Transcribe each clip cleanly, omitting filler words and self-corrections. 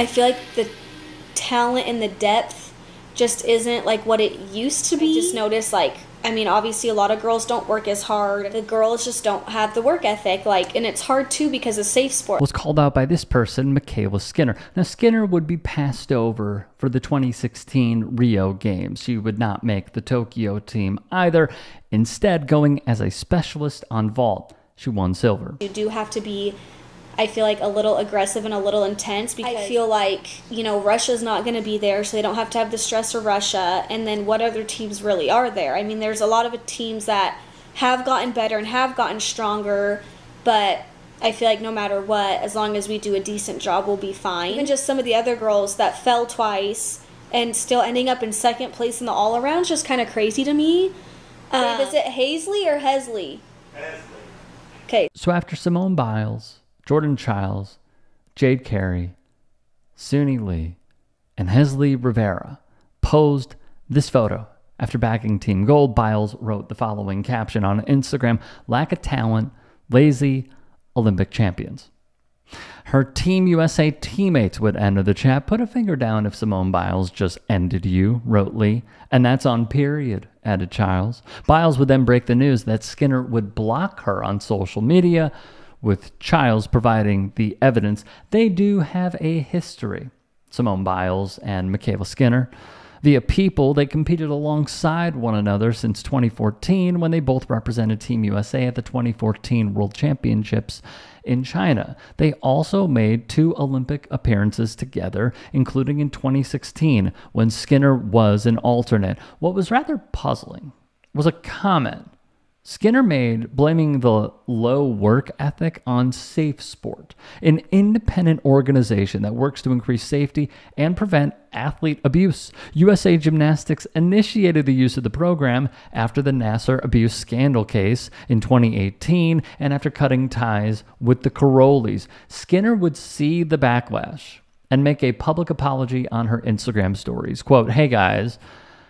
I feel like the talent and the depth just isn't like what it used to be. I just noticed, like, I mean, obviously a lot of girls don't work as hard. The girls just don't have the work ethic, like, and it's hard too because of safe sport. Was called out by this person, MyKayla Skinner. Now, Skinner would be passed over for the 2016 Rio Games. She would not make the Tokyo team either, instead going as a specialist on vault. She won silver. You do have to be, I feel like, a little aggressive and a little intense, because I feel like, you know, Russia's not going to be there, so they don't have to have the stress of Russia. And then what other teams really are there? I mean, there's a lot of teams that have gotten better and have gotten stronger, but I feel like no matter what, as long as we do a decent job, we'll be fine. Even just some of the other girls that fell twice and still ending up in second place in the all-around is just kind of crazy to me. Is it Hazley or Hesley? Hesley. Okay. So after Simone Biles, Jordan Childs, Jade Carey, Suni Lee, and Hesley Rivera posed this photo after bagging Team Gold, Biles wrote the following caption on Instagram: "Lack of talent, lazy Olympic champions." Her Team USA teammates would enter the chat. "Put a finger down if Simone Biles just ended you," wrote Lee. "And that's on period," added Childs. Biles would then break the news that Skinner would block her on social media, with Childs providing the evidence. They do have a history, Simone Biles and MyKayla Skinner. Via People, they competed alongside one another since 2014, when they both represented Team USA at the 2014 World Championships in China. They also made 2 Olympic appearances together, including in 2016, when Skinner was an alternate. What was rather puzzling was a comment Skinner made blaming the low work ethic on Safe Sport, an independent organization that works to increase safety and prevent athlete abuse. USA Gymnastics initiated the use of the program after the Nassar abuse scandal case in 2018 and after cutting ties with the Carollis. Skinner would see the backlash and make a public apology on her Instagram stories. Quote, "Hey guys,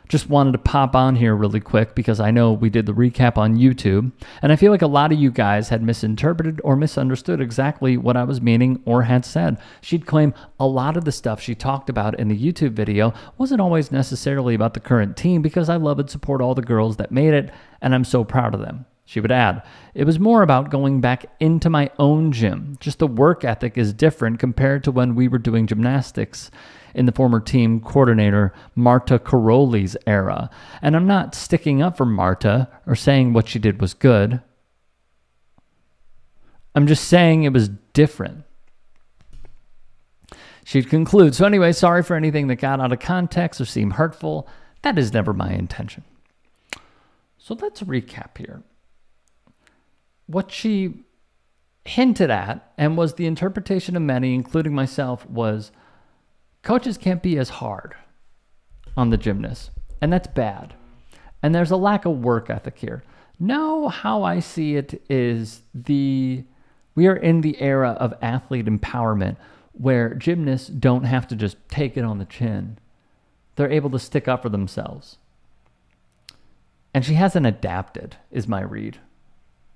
just wanted to pop on here really quick because I know we did the recap on YouTube, and I feel like a lot of you guys had misinterpreted or misunderstood exactly what I was meaning or had said." She'd claim a lot of the stuff she talked about in the YouTube video wasn't always necessarily about the current team, because I love and support all the girls that made it, and I'm so proud of them. She would add, "It was more about going back into my own gym. Just the work ethic is different compared to when we were doing gymnastics in the former team coordinator Marta Carolli's era. And I'm not sticking up for Marta or saying what she did was good. I'm just saying it was different." She'd conclude, "So anyway, sorry for anything that got out of context or seemed hurtful. That is never my intention." So let's recap here. What she hinted at, and was the interpretation of many, including myself, was coaches can't be as hard on the gymnasts, and that's bad. And there's a lack of work ethic here. No, how I see it is we are in the era of athlete empowerment where gymnasts don't have to just take it on the chin. They're able to stick up for themselves. And she hasn't adapted, is my read.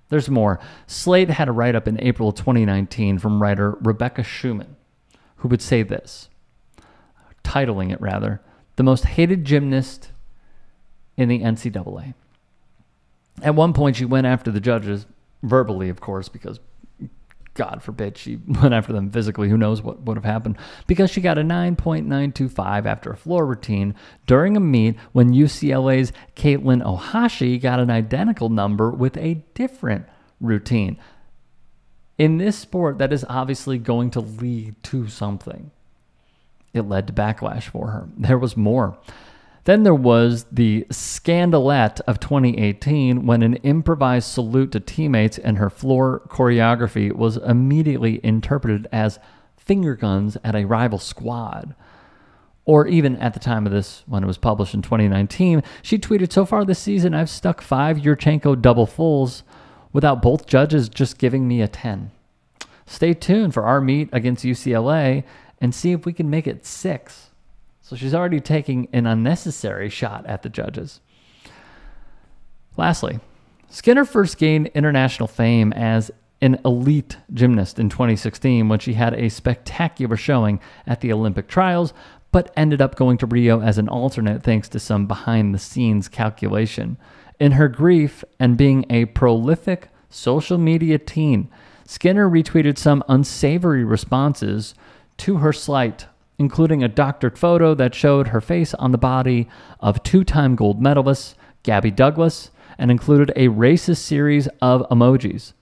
There's more. Slate had a write-up in April 2019 from writer Rebecca Schumann, who would say this, titling it rather, "The Most Hated Gymnast in the NCAA." At one point, she went after the judges, verbally, of course, because God forbid she went after them physically. Who knows what would have happened? Because she got a 9.925 after a floor routine during a meet when UCLA's Caitlin Ohashi got an identical number with a different routine. In this sport, that is obviously going to lead to something. It led to backlash for her. There was more. Then there was the scandalette of 2018 when an improvised salute to teammates and her floor choreography was immediately interpreted as finger guns at a rival squad. Or even at the time of this, when it was published in 2019, she tweeted, "So far this season, I've stuck 5 Yurchenko double fulls without both judges just giving me a 10. Stay tuned for our meet against UCLA and see if we can make it 6. So she's already taking an unnecessary shot at the judges. Lastly, Skinner first gained international fame as an elite gymnast in 2016 when she had a spectacular showing at the Olympic trials, but ended up going to Rio as an alternate thanks to some behind-the-scenes calculation. In her grief and being a prolific social media teen, Skinner retweeted some unsavory responses to her slight, including a doctored photo that showed her face on the body of two-time gold medalist Gabby Douglas and included a racist series of emojis.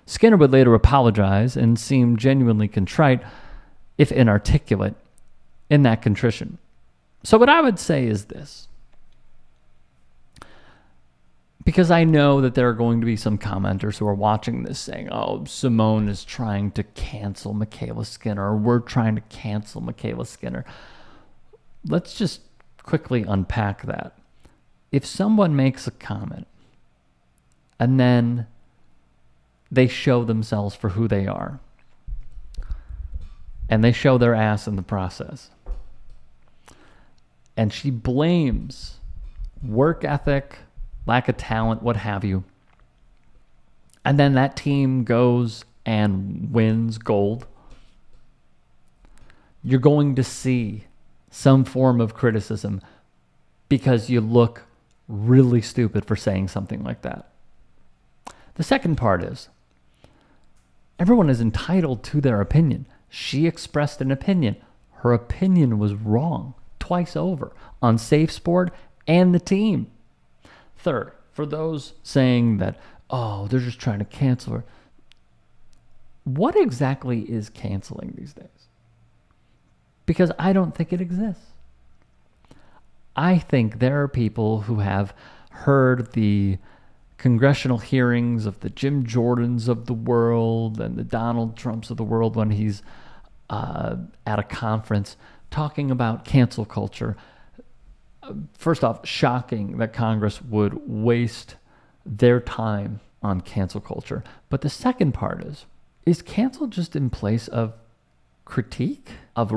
Skinner would later apologize and seem genuinely contrite, if inarticulate, in that contrition. So what I would say is this, because I know that there are going to be some commenters who are watching this saying, oh, Simone is trying to cancel MyKayla Skinner, or we're trying to cancel MyKayla Skinner. Let's just quickly unpack that. If someone makes a comment and then they show themselves for who they are, and they show their ass in the process, and she blames work ethic, lack of talent, what have you, and then that team goes and wins gold, you're going to see some form of criticism because you look really stupid for saying something like that. The second part is, everyone is entitled to their opinion. She expressed an opinion. Her opinion was wrong twice over on Safe Sport and the team. Third, for those saying that, oh, they're just trying to cancel her, what exactly is canceling these days? Because I don't think it exists. I think there are people who have heard the congressional hearings of the Jim Jordans of the world and the Donald Trumps of the world when he's at a conference talking about cancel culture. First off, shocking that Congress would waste their time on cancel culture. But the second part is cancel just in place of critique, of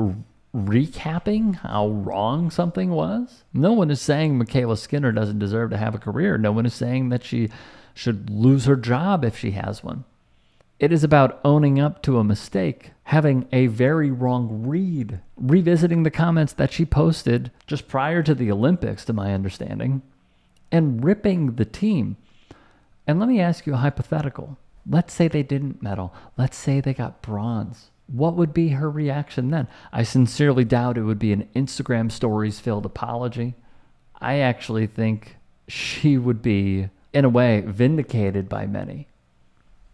recapping how wrong something was? No one is saying MyKayla Skinner doesn't deserve to have a career. No one is saying that she should lose her job if she has one. It is about owning up to a mistake, having a very wrong read, revisiting the comments that she posted just prior to the Olympics, to my understanding, and ripping the team. And let me ask you a hypothetical. Let's say they didn't medal. Let's say they got bronze. What would be her reaction then? I sincerely doubt it would be an Instagram stories-filled apology. I actually think she would be, in a way, vindicated by many,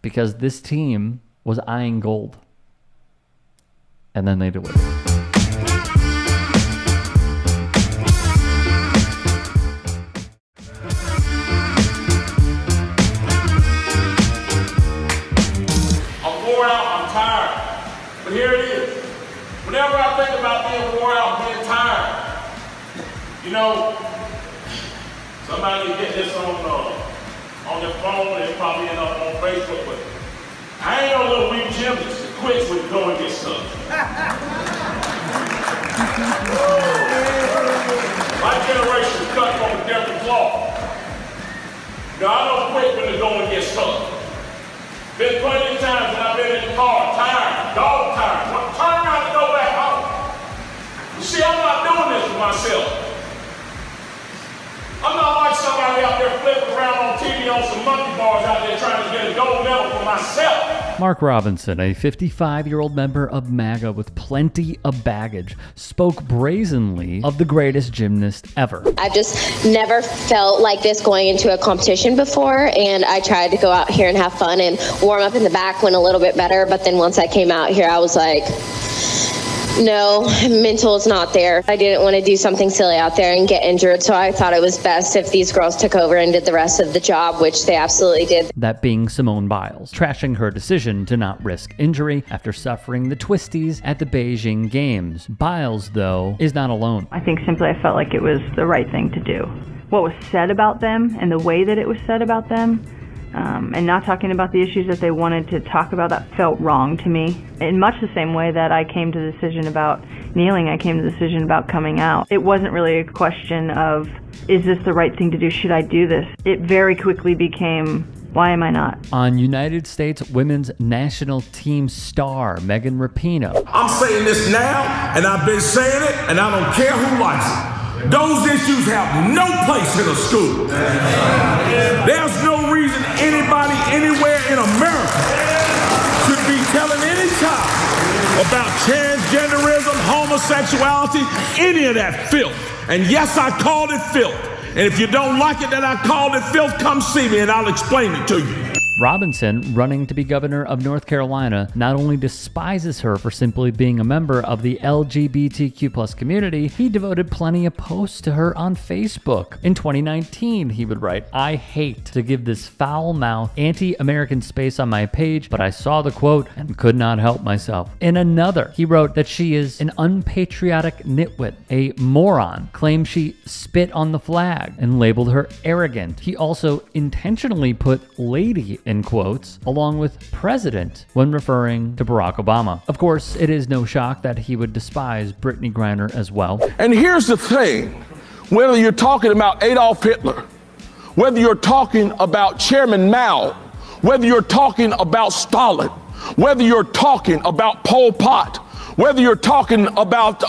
because this team was eyeing gold. And then they did it. I'm wore out, I'm tired. But here it is. Whenever I think about being wore out, being tired, you know, somebody can get this on their phone and probably end up on Facebook, but I ain't no little weak gymnast that quits when you go and get stuck. My generation is cut from a different cloth. Now, I don't quit when the going gets tough. Been plenty of times when I've been in the car, tired, dog tired. When I turn around to go back home. You see, I'm not doing this for myself. I'm not like somebody out there flipping around on TV on some monkey bars out there trying to get a gold medal for myself. Mark Robinson, a 55-year-old member of MAGA with plenty of baggage, spoke brazenly of the greatest gymnast ever. I've just never felt like this going into a competition before, and I tried to go out here and have fun, and warm up in the back went a little bit better, but then once I came out here, I was like, no, mental is not there. I didn't want to do something silly out there and get injured, so I thought it was best if these girls took over and did the rest of the job, which they absolutely did. That being Simone Biles, trashing her decision to not risk injury after suffering the twisties at the Beijing Games. Biles, though, is not alone. I think simply I felt like it was the right thing to do. What was said about them and the way that it was said about them, and not talking about the issues that they wanted to talk about, that felt wrong to me. In much the same way that I came to the decision about kneeling, I came to the decision about coming out. It wasn't really a question of, is this the right thing to do? Should I do this? It very quickly became Why am I not? On United States women's national team star Megan Rapinoe. I'm saying this now, and I've been saying it, and I don't care who likes it. Those issues have no place in a school. There's no reason anybody anywhere in America should be telling any child about transgenderism, homosexuality, any of that filth. And yes, I called it filth. And if you don't like it that I called it filth, come see me and I'll explain it to you. Robinson, running to be governor of North Carolina, not only despises her for simply being a member of the LGBTQ+ community, he devoted plenty of posts to her on Facebook. In 2019, he would write, "I hate to give this foul-mouthed, anti-American space on my page, but I saw the quote and could not help myself." In another, he wrote that she is an unpatriotic nitwit, a moron, claimed she spit on the flag, and labeled her arrogant. He also intentionally put lady in quotes, along with president, when referring to Barack Obama. Of course, it is no shock that he would despise Brittany Griner as well. And here's the thing, whether you're talking about Adolf Hitler, whether you're talking about Chairman Mao, whether you're talking about Stalin, whether you're talking about Pol Pot, whether you're talking about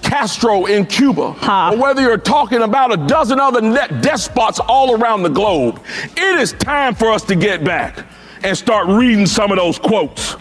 Castro in Cuba, or whether you're talking about a dozen other despots all around the globe, it is time for us to get back and start reading some of those quotes.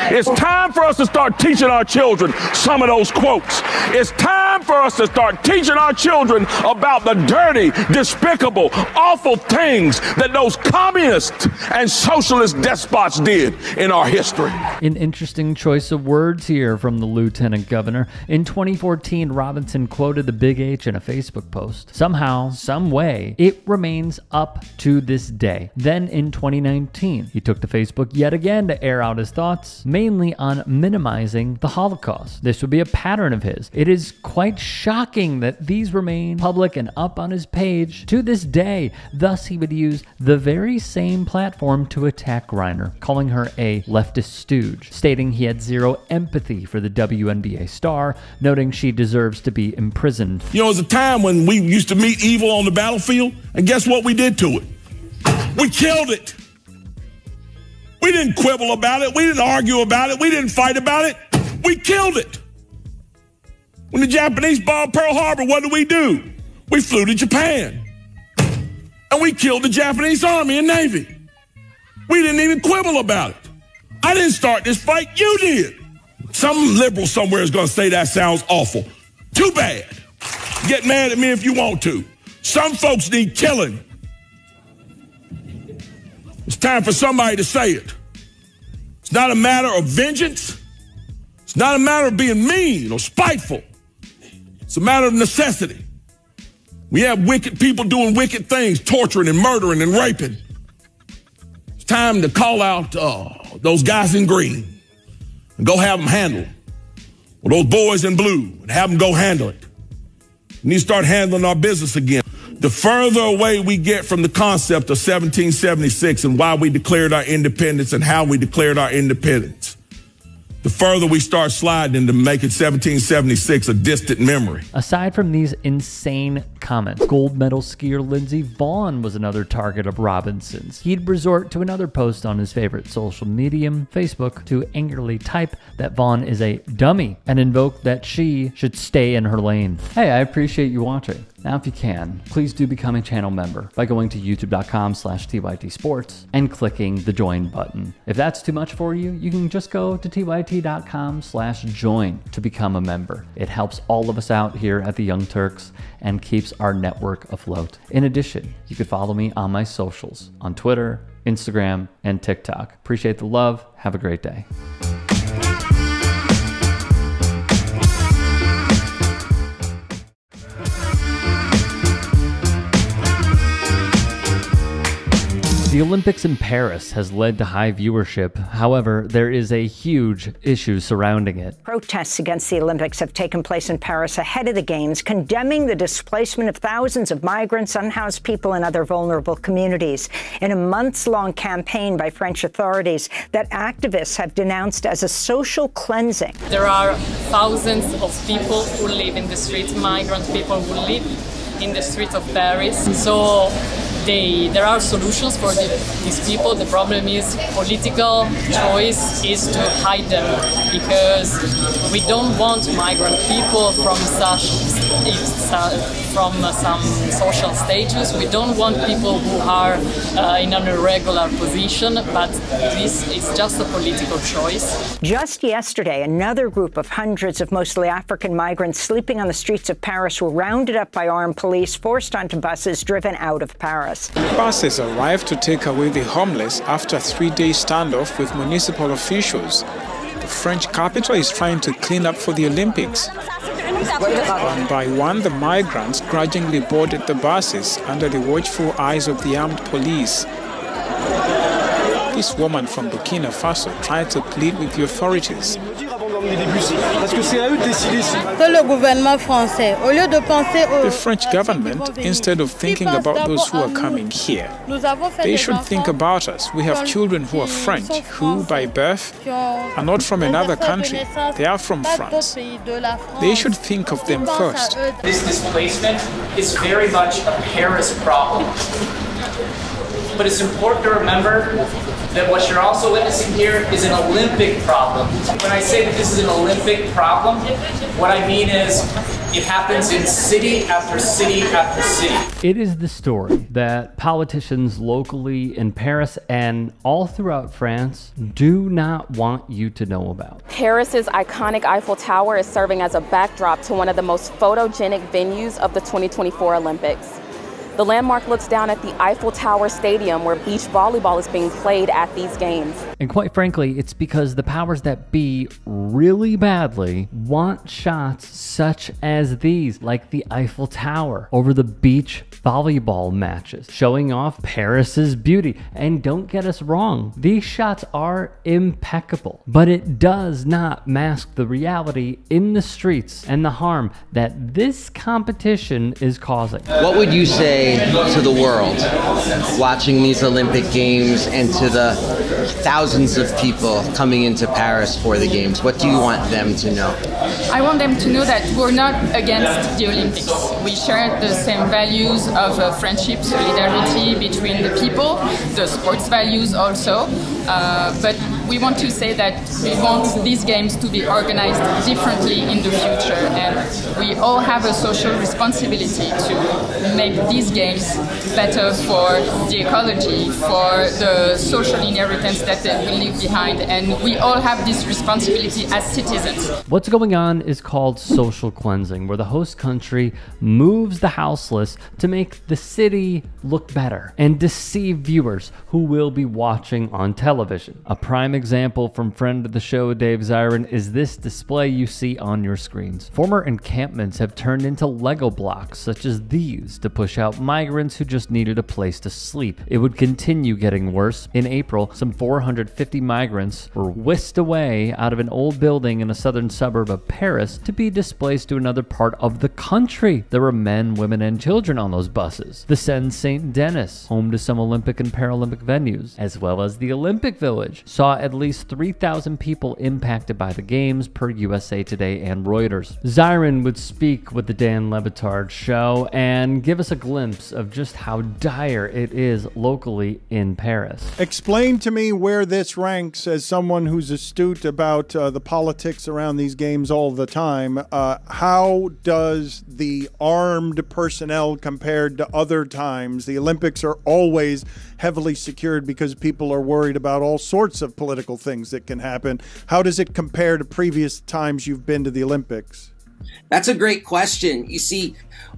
It's time for us to start teaching our children some of those quotes. It's time for us to start teaching our children about the dirty, despicable, awful things that those communist and socialist despots did in our history. An interesting choice of words here from the lieutenant governor. In 2014, Robinson quoted the Big H in a Facebook post. Somehow, some way, it remains up to this day. Then in 2019, he took to Facebook yet again to air out his thoughts, mainly on minimizing the Holocaust. This would be a pattern of his. It is quite shocking that these remain public and up on his page to this day. Thus, he would use the very same platform to attack Griner, calling her a leftist stooge, stating he had zero empathy for the WNBA star, noting she deserves to be imprisoned. You know, there's a time when we used to meet evil on the battlefield, and guess what we did to it? We killed it. We didn't quibble about it. We didn't argue about it. We didn't fight about it. We killed it. When the Japanese bombed Pearl Harbor, what did we do? We flew to Japan. And we killed the Japanese Army and Navy. We didn't even quibble about it. I didn't start this fight. You did. Some liberal somewhere is going to say that sounds awful. Too bad. Get mad at me if you want to. Some folks need killing. It's time for somebody to say it. It's not a matter of vengeance. It's not a matter of being mean or spiteful. It's a matter of necessity. We have wicked people doing wicked things, torturing and murdering and raping. It's time to call out those guys in green and go have them handle it. Or those boys in blue and have them go handle it. We need to start handling our business again. The further away we get from the concept of 1776 and why we declared our independence and how we declared our independence, the further we start sliding into making 1776 a distant memory. Aside from these insane comments, gold medal skier Lindsey Vonn was another target of Robinson's. He'd resort to another post on his favorite social medium, Facebook, to angrily type that Vonn is a dummy and invoke that she should stay in her lane. Hey, I appreciate you watching. Now, if you can, please do become a channel member by going to youtube.com/TYTsports and clicking the join button. If that's too much for you, you can just go to tyt.com/join to become a member. It helps all of us out here at the Young Turks and keeps our network afloat. In addition, you can follow me on my socials on Twitter, Instagram, and TikTok. Appreciate the love. Have a great day. The Olympics in Paris has led to high viewership. However, there is a huge issue surrounding it. Protests against the Olympics have taken place in Paris ahead of the Games, condemning the displacement of thousands of migrants, unhoused people, and other vulnerable communities in a months-long campaign by French authorities that activists have denounced as a social cleansing. There are thousands of people who live in the streets, migrant people who live in the streets of Paris. So there are solutions for these people. The problem is political choice is to hide them, because we don't want migrant people from some social status. We don't want people who are in an irregular position, but this is just a political choice. Just yesterday, another group of hundreds of mostly African migrants sleeping on the streets of Paris were rounded up by armed police, forced onto buses driven out of Paris. Buses arrived to take away the homeless after a 3-day standoff with municipal officials. The French capital is trying to clean up for the Olympics. One by one, the migrants grudgingly boarded the buses under the watchful eyes of the armed police. This woman from Burkina Faso tried to plead with the authorities. The French government, instead of thinking about those who are coming here, they should think about us. We have children who are French, who, by birth, are not from another country. They are from France. They should think of them first. This displacement is very much a Paris problem. But it's important to remember that what you're also witnessing here is an Olympic problem. When I say that this is an Olympic problem, what I mean is it happens in city after city after city. It is the story that politicians locally in Paris and all throughout France do not want you to know about. Paris's iconic Eiffel Tower is serving as a backdrop to one of the most photogenic venues of the 2024 Olympics. The landmark looks down at the Eiffel Tower Stadium where beach volleyball is being played at these games. And quite frankly, it's because the powers that be really badly want shots such as these, like the Eiffel Tower over the beach volleyball matches, showing off Paris's beauty. And don't get us wrong, these shots are impeccable, but it does not mask the reality in the streets and the harm that this competition is causing. What would you say to the world watching these Olympic Games and to the thousands of people coming into Paris for the Games? What do you want them to know? I want them to know that we're not against the Olympics. We share the same values of friendship, solidarity between the people, the sports values also. But we want to say that we want these games to be organized differently in the future, and we all have a social responsibility to make these games better for the ecology, for the social inheritance that they will leave behind, and we all have this responsibility as citizens. What's going on is called social cleansing, where the host country moves the houseless to make the city look better and deceive viewers who will be watching on television. A prime example from friend of the show Dave Zirin is this display you see on your screens. Former encampments have turned into Lego blocks such as these to push out migrants who just needed a place to sleep. It would continue getting worse. In April, some 450 migrants were whisked away out of an old building in a southern suburb of Paris to be displaced to another part of the country. There were men, women, and children on those buses. The Seine Saint-Denis, home to some Olympic and Paralympic venues, as well as the Olympic Village, saw at least 3,000 people impacted by the games per USA Today and Reuters. Zirin would speak with the Dan Le Batard show and give us a glimpse of just how dire it is locally in Paris. Explain to me where this ranks as someone who's astute about the politics around these games all the time. How does the armed personnel compared to other times? The Olympics are always heavily secured because people are worried about all sorts of political things that can happen. How does it compare to previous times you've been to the Olympics? That's a great question. You see,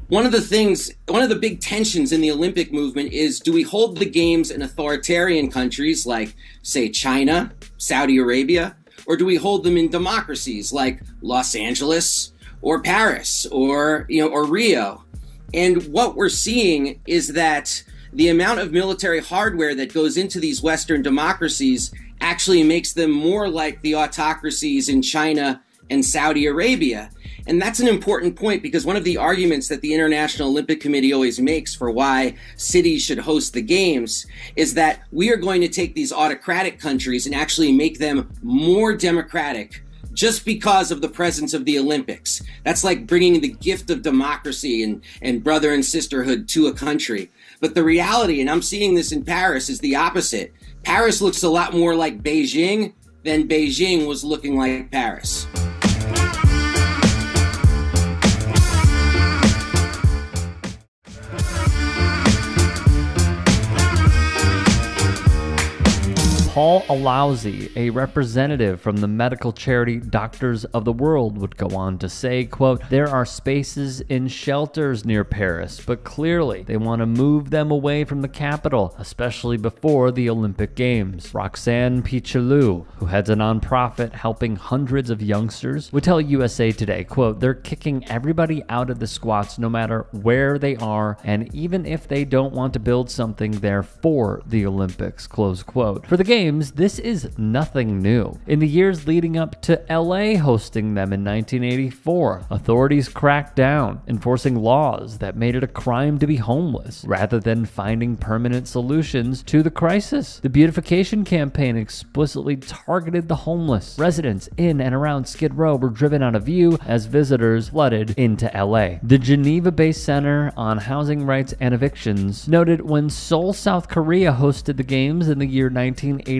one of the big tensions in the Olympic movement is, do we hold the games in authoritarian countries like, say, China, Saudi Arabia, or do we hold them in democracies like Los Angeles or Paris or Rio? And what we're seeing is that the amount of military hardware that goes into these Western democracies actually makes them more like the autocracies in China and Saudi Arabia. And that's an important point, because one of the arguments that the International Olympic Committee always makes for why cities should host the games is that we are going to take these autocratic countries and actually make them more democratic just because of the presence of the Olympics. That's like bringing the gift of democracy and brother and sisterhood to a country. But the reality, and I'm seeing this in Paris, is the opposite. Paris looks a lot more like Beijing than Beijing was looking like Paris. Paul Alausi, a representative from the medical charity Doctors of the World, would go on to say, quote, "There are spaces in shelters near Paris, but clearly they want to move them away from the capital, especially before the Olympic Games." Roxanne Pichilou, who heads a nonprofit helping hundreds of youngsters, would tell USA Today, quote, "They're kicking everybody out of the squats no matter where they are, and even if they don't want to build something there for the Olympics," close quote. For the Games, this is nothing new. In the years leading up to LA hosting them in 1984, authorities cracked down, enforcing laws that made it a crime to be homeless, rather than finding permanent solutions to the crisis. The beautification campaign explicitly targeted the homeless. Residents in and around Skid Row were driven out of view as visitors flooded into LA. The Geneva-based Center on Housing Rights and Evictions noted when Seoul, South Korea hosted the Games in the year 1988,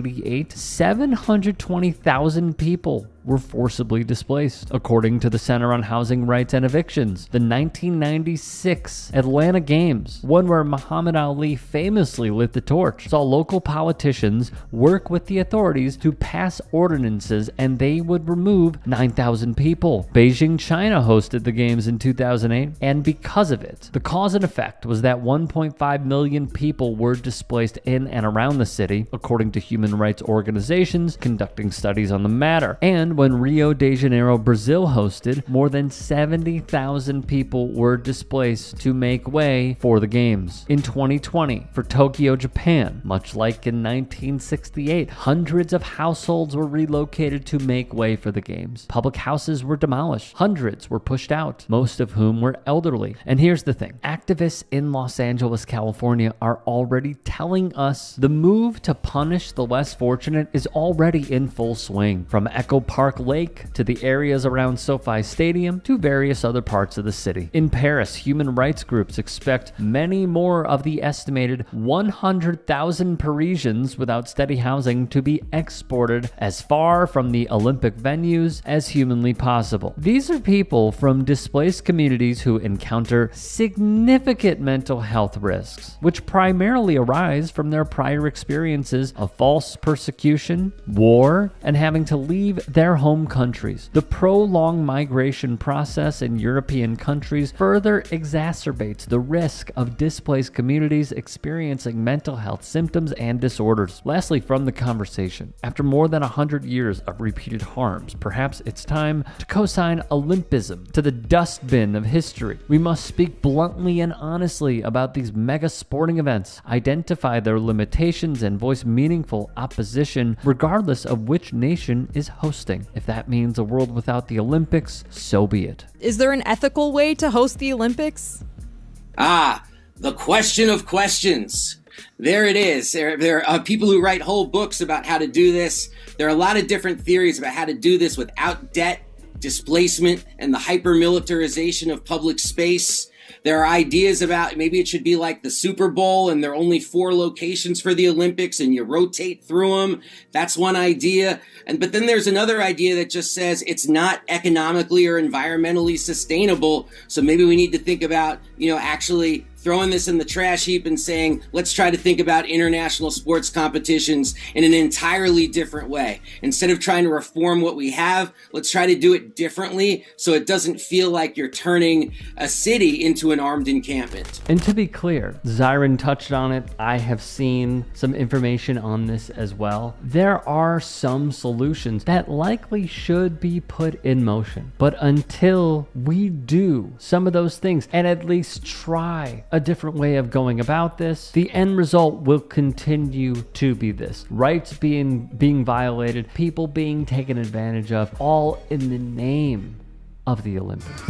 720,000 people were forcibly displaced. According to the Center on Housing Rights and Evictions, the 1996 Atlanta Games, one where Muhammad Ali famously lit the torch, saw local politicians work with the authorities to pass ordinances and they would remove 9,000 people. Beijing, China hosted the Games in 2008, and because of it, the cause and effect was that 1.5 million people were displaced in and around the city, according to human rights organizations conducting studies on the matter. And when Rio de Janeiro, Brazil hosted, more than 70,000 people were displaced to make way for the Games. In 2020, for Tokyo, Japan, much like in 1968, hundreds of households were relocated to make way for the Games. Public houses were demolished. Hundreds were pushed out, most of whom were elderly. And here's the thing. Activists in Los Angeles, California are already telling us the move to punish the less fortunate is already in full swing. From Echo Park Lake to the areas around SoFi Stadium to various other parts of the city. In Paris, human rights groups expect many more of the estimated 100,000 Parisians without steady housing to be exported as far from the Olympic venues as humanly possible. These are people from displaced communities who encounter significant mental health risks, which primarily arise from their prior experiences of false persecution, war, and having to leave their home countries. The prolonged migration process in European countries further exacerbates the risk of displaced communities experiencing mental health symptoms and disorders. Lastly, from the conversation, after more than 100 years of repeated harms, perhaps it's time to co-sign Olympism to the dustbin of history. We must speak bluntly and honestly about these mega sporting events, identify their limitations, and voice meaningful opposition regardless of which nation is hosting. If that means a world without the Olympics, so be it. Is there an ethical way to host the Olympics? The question of questions. There it is. There are people who write whole books about how to do this. There are a lot of different theories about how to do this without debt, displacement, and the hyper-militarization of public space. There are ideas about maybe it should be like the Super Bowl and there are only 4 locations for the Olympics and you rotate through them. That's one idea. But then there's another idea that just says it's not economically or environmentally sustainable. So maybe we need to think about, actually throwing this in the trash heap and saying, let's try to think about international sports competitions in an entirely different way. Instead of trying to reform what we have, let's try to do it differently so it doesn't feel like you're turning a city into an armed encampment. And to be clear, Zyron touched on it. I have seen some information on this as well. There are some solutions that likely should be put in motion. But until we do some of those things and at least try a different way of going about this, the end result will continue to be this. Rights being violated, people being taken advantage of, all in the name of the Olympics.